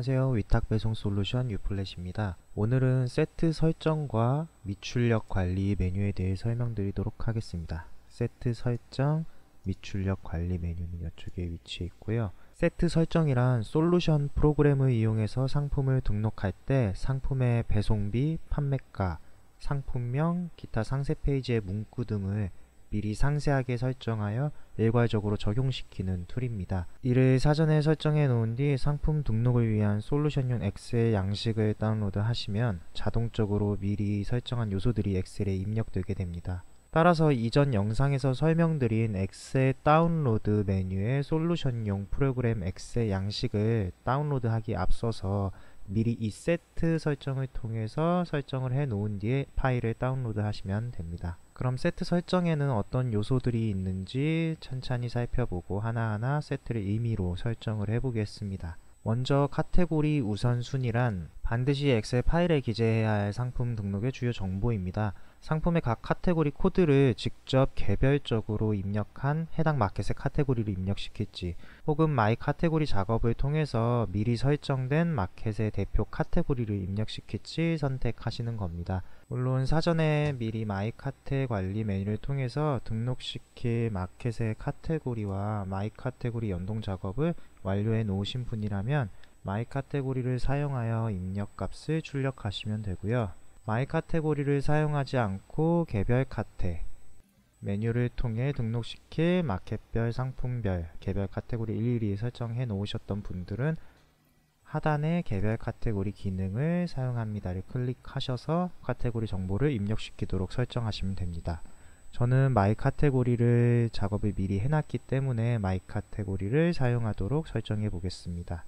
안녕하세요. 위탁배송 솔루션 유플랫입니다. 오늘은 세트 설정과 미출력 관리 메뉴에 대해 설명드리도록 하겠습니다. 세트 설정, 미출력 관리 메뉴는 이쪽에 위치해 있고요. 세트 설정이란 솔루션 프로그램을 이용해서 상품을 등록할 때 상품의 배송비, 판매가, 상품명, 기타 상세 페이지의 문구 등을 미리 상세하게 설정하여 일괄적으로 적용시키는 툴입니다. 이를 사전에 설정해 놓은 뒤 상품 등록을 위한 솔루션용 엑셀 양식을 다운로드 하시면 자동적으로 미리 설정한 요소들이 엑셀에 입력되게 됩니다. 따라서 이전 영상에서 설명드린 엑셀 다운로드 메뉴의 솔루션용 프로그램 엑셀 양식을 다운로드하기 앞서서 미리 이 세트 설정을 통해서 설정을 해 놓은 뒤에 파일을 다운로드 하시면 됩니다. 그럼 세트 설정에는 어떤 요소들이 있는지 천천히 살펴보고 하나하나 세트를 임의로 설정을 해 보겠습니다. 먼저 카테고리 우선순위란 반드시 엑셀 파일에 기재해야 할 상품 등록의 주요 정보입니다. 상품의 각 카테고리 코드를 직접 개별적으로 입력한 해당 마켓의 카테고리를 입력시킬지, 혹은 마이 카테고리 작업을 통해서 미리 설정된 마켓의 대표 카테고리를 입력시킬지 선택하시는 겁니다. 물론 사전에 미리 마이 카테 관리 메뉴를 통해서 등록시킬 마켓의 카테고리와 마이 카테고리 연동 작업을 완료해 놓으신 분이라면 마이 카테고리를 사용하여 입력값을 출력하시면 되고요. 마이 카테고리를 사용하지 않고 개별 카테 메뉴를 통해 등록시킬 마켓별, 상품별, 개별 카테고리 일일이 설정해 놓으셨던 분들은 하단의 개별 카테고리 기능을 사용합니다를 클릭하셔서 카테고리 정보를 입력시키도록 설정하시면 됩니다. 저는 마이 카테고리를 작업을 미리 해놨기 때문에 마이 카테고리를 사용하도록 설정해 보겠습니다.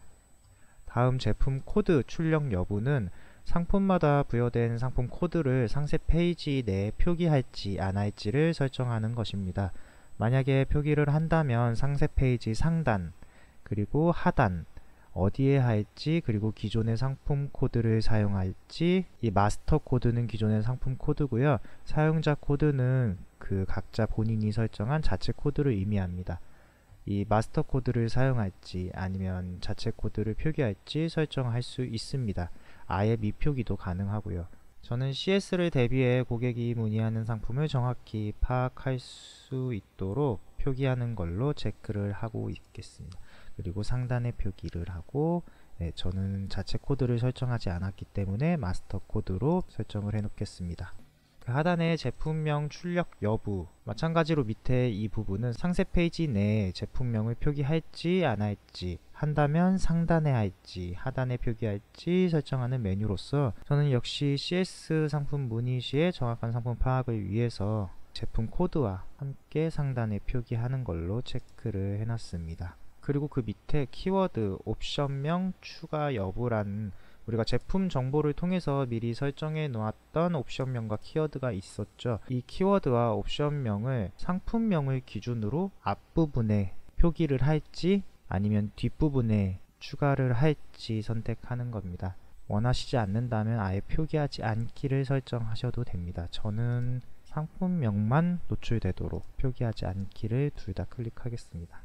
다음 제품 코드 출력 여부는 상품마다 부여된 상품 코드를 상세 페이지 내에 표기할지 안 할지를 설정하는 것입니다. 만약에 표기를 한다면 상세 페이지 상단, 그리고 하단, 어디에 할지, 그리고 기존의 상품 코드를 사용할지, 이 마스터 코드는 기존의 상품 코드고요. 사용자 코드는 그 각자 본인이 설정한 자체 코드를 의미합니다. 이 마스터 코드를 사용할지 아니면 자체 코드를 표기할지 설정할 수 있습니다. 아예 미표기도 가능하고요. 저는 CS를 대비해 고객이 문의하는 상품을 정확히 파악할 수 있도록 표기하는 걸로 체크를 하고 있겠습니다. 그리고 상단에 표기를 하고, 저는 자체 코드를 설정하지 않았기 때문에 마스터 코드로 설정을 해 놓겠습니다. 그 하단의 제품명 출력 여부, 마찬가지로 밑에 이 부분은 상세 페이지 내에 제품명을 표기할지 안 할지, 한다면 상단에 할지 하단에 표기할지 설정하는 메뉴로서 저는 역시 CS 상품 문의 시에 정확한 상품 파악을 위해서 제품 코드와 함께 상단에 표기하는 걸로 체크를 해놨습니다. 그리고 그 밑에 키워드 옵션명 추가 여부라는 우리가 제품 정보를 통해서 미리 설정해 놓았던 옵션명과 키워드가 있었죠. 이 키워드와 옵션명을 상품명을 기준으로 앞부분에 표기를 할지 아니면 뒷부분에 추가를 할지 선택하는 겁니다. 원하시지 않는다면 아예 표기하지 않기를 설정하셔도 됩니다. 저는 상품명만 노출되도록 표기하지 않기를 둘 다 클릭하겠습니다.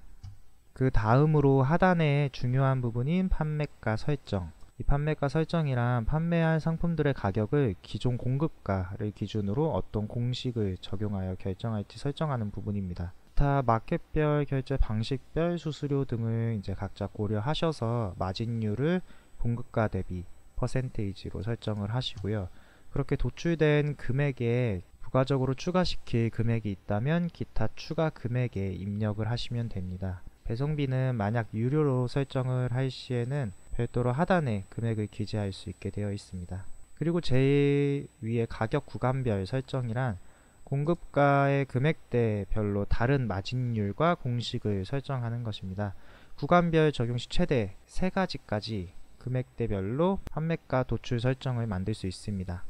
그 다음으로 하단에 중요한 부분인 판매가 설정. 이 판매가 설정이란 판매할 상품들의 가격을 기존 공급가를 기준으로 어떤 공식을 적용하여 결정할지 설정하는 부분입니다. 기타 마켓별, 결제 방식별, 수수료 등을 이제 각자 고려하셔서 마진율을 공급가 대비 퍼센테이지로 설정을 하시고요. 그렇게 도출된 금액에 부가적으로 추가시킬 금액이 있다면 기타 추가 금액에 입력을 하시면 됩니다. 배송비는 만약 유료로 설정을 할 시에는 별도로 하단에 금액을 기재할 수 있게 되어 있습니다. 그리고 제일 위에 가격 구간별 설정이란 공급가의 금액대별로 다른 마진율과 공식을 설정하는 것입니다. 구간별 적용 시 최대 3가지까지 금액대별로 판매가 도출 설정을 만들 수 있습니다.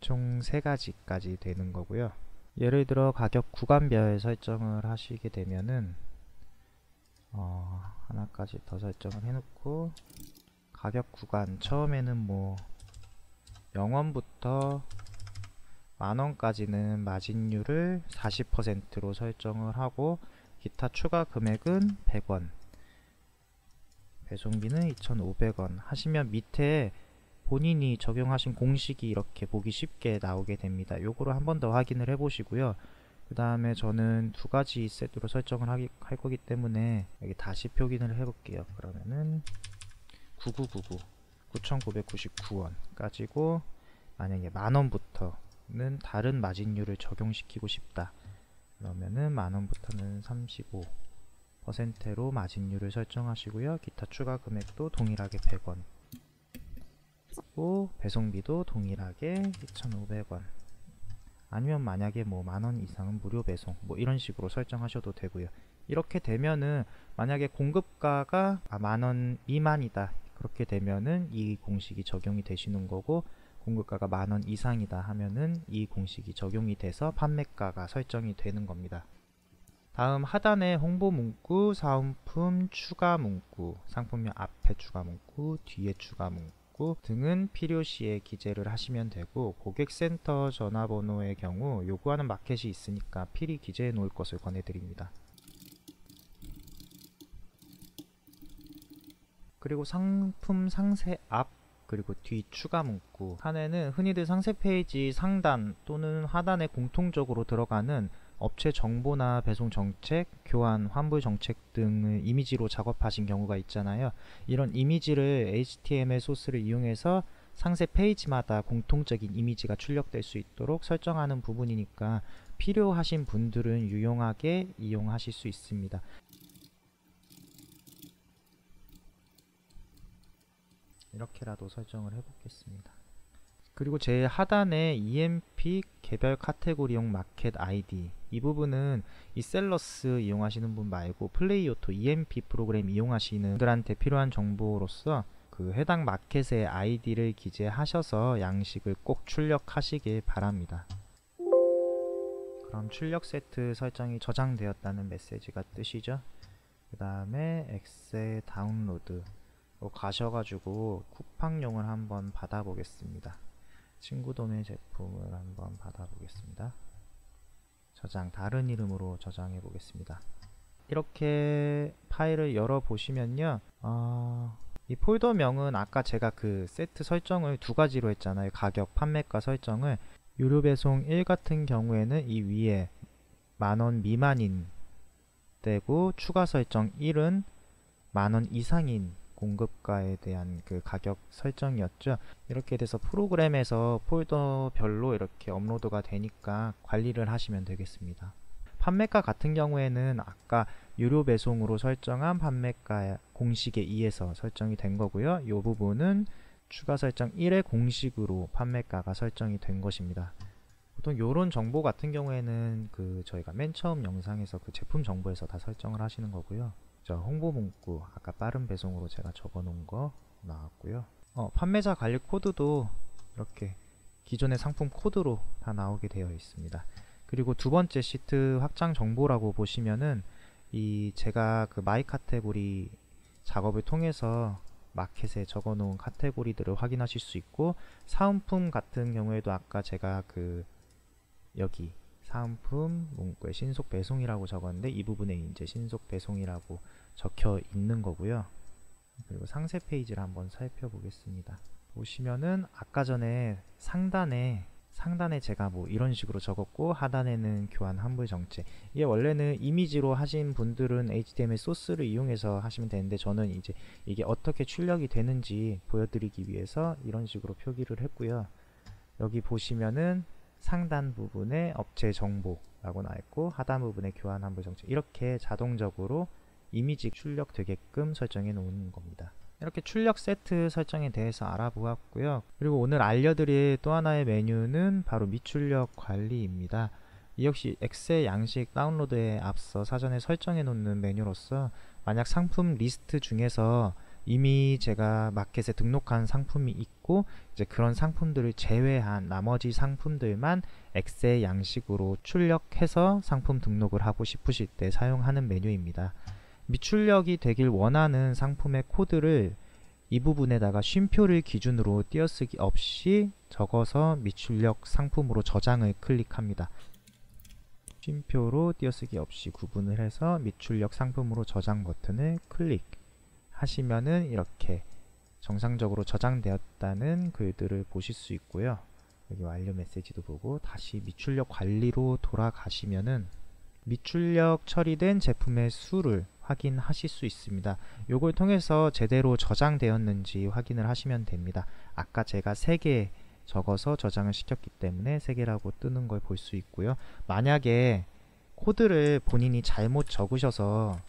총 3가지까지 되는 거고요. 예를 들어 가격 구간별 설정을 하시게 되면은 하나까지 더 설정을 해놓고 가격 구간 처음에는 뭐 0원부터 만원까지는 마진율을 40%로 설정을 하고 기타 추가 금액은 100원 배송비는 2,500원 하시면 밑에 본인이 적용하신 공식이 이렇게 보기 쉽게 나오게 됩니다. 요거를 한 번 더 확인을 해 보시고요. 그 다음에 저는 두 가지 세트로 설정을 할 거기 때문에 여기 다시 표기를 해 볼게요. 그러면은 9999 9,999원 까지고, 만약에 만원부터는 다른 마진율을 적용시키고 싶다 그러면은 만원부터는 35%로 마진율을 설정하시고요. 기타 추가 금액도 동일하게 100원, 그리고 배송비도 동일하게 2,500원, 아니면 만약에 뭐 만원 이상은 무료 배송 뭐 이런 식으로 설정하셔도 되고요. 이렇게 되면은 만약에 공급가가 만원 미만이다 그렇게 되면은 이 공식이 적용이 되시는 거고, 공급가가 만원 이상이다 하면은 이 공식이 적용이 돼서 판매가가 설정이 되는 겁니다. 다음 하단에 홍보 문구, 사은품 추가 문구, 상품명 앞에 추가 문구, 뒤에 추가 문구 등은 필요시에 기재를 하시면 되고, 고객센터 전화번호의 경우 요구하는 마켓이 있으니까 필히 기재해 놓을 것을 권해드립니다. 그리고 상품 상세 앞 그리고 뒤 추가 문구 칸에는 흔히들 상세 페이지 상단 또는 하단에 공통적으로 들어가는 업체 정보나 배송 정책, 교환, 환불 정책 등을 이미지로 작업하신 경우가 있잖아요. 이런 이미지를 HTML 소스를 이용해서 상세 페이지마다 공통적인 이미지가 출력될 수 있도록 설정하는 부분이니까 필요하신 분들은 유용하게 이용하실 수 있습니다. 이렇게라도 설정을 해보겠습니다. 그리고 제일 하단에 EMP 개별 카테고리용 마켓 아이디, 이 부분은 이 셀러스 이용하시는 분 말고 플레이오토 EMP 프로그램 이용하시는 분들한테 필요한 정보로서 그 해당 마켓의 아이디를 기재하셔서 양식을 꼭 출력하시길 바랍니다. 그럼 출력 세트 설정이 저장되었다는 메시지가 뜨시죠. 그 다음에 엑셀 다운로드 가셔가지고 쿠팡용을 한번 받아보겠습니다. 친구 도매 제품을 한번 받아보겠습니다. 저장, 다른 이름으로 저장해 보겠습니다. 이렇게 파일을 열어 보시면요, 이 폴더명은 아까 제가 그 세트 설정을 두 가지로 했잖아요. 가격, 판매가 설정을. 유료 배송 1 같은 경우에는 이 위에 만원 미만인 때고, 추가 설정 1은 만원 이상인 공급가에 대한 그 가격 설정이었죠. 이렇게 돼서 프로그램에서 폴더별로 이렇게 업로드가 되니까 관리를 하시면 되겠습니다. 판매가 같은 경우에는 아까 유료 배송으로 설정한 판매가 공식에 의해서 설정이 된 거고요. 이 부분은 추가 설정 1의 공식으로 판매가가 설정이 된 것입니다. 보통 이런 정보 같은 경우에는 그 저희가 맨 처음 영상에서 그 제품 정보에서 다 설정을 하시는 거고요. 홍보 문구 아까 빠른 배송으로 제가 적어 놓은 거 나왔고요. 판매자 관리 코드도 이렇게 기존의 상품 코드로 다 나오게 되어 있습니다. 그리고 두 번째 시트 확장 정보라고 보시면은 이 제가 그 마이 카테고리 작업을 통해서 마켓에 적어 놓은 카테고리들을 확인하실 수 있고, 사은품 같은 경우에도 아까 제가 그 여기 사은품 문구에 신속 배송이라고 적었는데 이 부분에 이제 신속 배송이라고 적혀 있는 거고요. 그리고 상세 페이지를 한번 살펴보겠습니다. 보시면은 아까 전에 상단에 제가 뭐 이런 식으로 적었고, 하단에는 교환 환불 정책, 이게 원래는 이미지로 하신 분들은 HTML 소스를 이용해서 하시면 되는데, 저는 이제 이게 어떻게 출력이 되는지 보여드리기 위해서 이런 식으로 표기를 했고요. 여기 보시면은 상단 부분에 업체 정보라고 나와있고, 하단 부분에 교환 환불 정책, 이렇게 자동적으로 이미지 출력되게끔 설정해 놓은 겁니다. 이렇게 출력 세트 설정에 대해서 알아보았고요. 그리고 오늘 알려드릴 또 하나의 메뉴는 바로 미출력 관리입니다. 이 역시 엑셀 양식 다운로드에 앞서 사전에 설정해 놓는 메뉴로서, 만약 상품 리스트 중에서 이미 제가 마켓에 등록한 상품이 있고, 이제 그런 상품들을 제외한 나머지 상품들만 엑셀 양식으로 출력해서 상품 등록을 하고 싶으실 때 사용하는 메뉴입니다. 미출력이 되길 원하는 상품의 코드를 이 부분에다가 쉼표를 기준으로 띄어쓰기 없이 적어서 미출력 상품으로 저장을 클릭합니다. 쉼표로 띄어쓰기 없이 구분을 해서 미출력 상품으로 저장 버튼을 클릭 하시면은 이렇게 정상적으로 저장되었다는 글들을 보실 수 있고요. 여기 완료 메시지도 보고 다시 미출력 관리로 돌아가시면은 미출력 처리된 제품의 수를 확인하실 수 있습니다. 요걸 통해서 제대로 저장되었는지 확인을 하시면 됩니다. 아까 제가 3개 적어서 저장을 시켰기 때문에 3개라고 뜨는 걸 볼 수 있고요. 만약에 코드를 본인이 잘못 적으셔서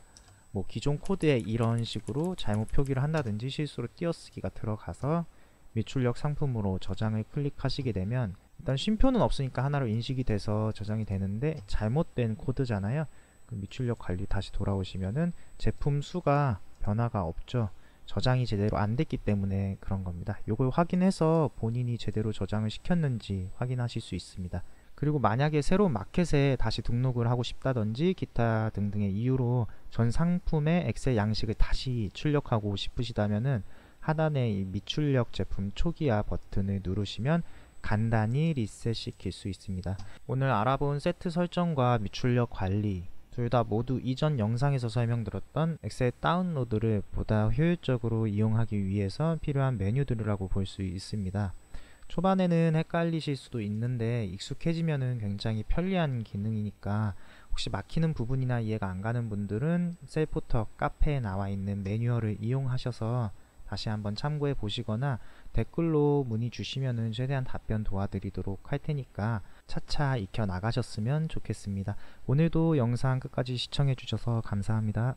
뭐 기존 코드에 이런 식으로 잘못 표기를 한다든지 실수로 띄어쓰기가 들어가서 미출력 상품으로 저장을 클릭하시게 되면 일단 쉼표는 없으니까 하나로 인식이 돼서 저장이 되는데 잘못된 코드잖아요. 그 미출력 관리 다시 돌아오시면은 제품 수가 변화가 없죠. 저장이 제대로 안 됐기 때문에 그런 겁니다. 요걸 확인해서 본인이 제대로 저장을 시켰는지 확인하실 수 있습니다. 그리고 만약에 새로운 마켓에 다시 등록을 하고 싶다든지 기타 등등의 이유로 전 상품의 엑셀 양식을 다시 출력하고 싶으시다면은 하단에 이 미출력 제품 초기화 버튼을 누르시면 간단히 리셋 시킬 수 있습니다. 오늘 알아본 세트 설정과 미출력 관리 둘 다 모두 이전 영상에서 설명드렸던 엑셀 다운로드를 보다 효율적으로 이용하기 위해서 필요한 메뉴들이라고 볼 수 있습니다. 초반에는 헷갈리실 수도 있는데 익숙해지면은 굉장히 편리한 기능이니까 혹시 막히는 부분이나 이해가 안 가는 분들은 셀포터 카페에 나와 있는 매뉴얼을 이용하셔서 다시 한번 참고해 보시거나 댓글로 문의 주시면은 최대한 답변 도와드리도록 할 테니까 차차 익혀 나가셨으면 좋겠습니다. 오늘도 영상 끝까지 시청해 주셔서 감사합니다.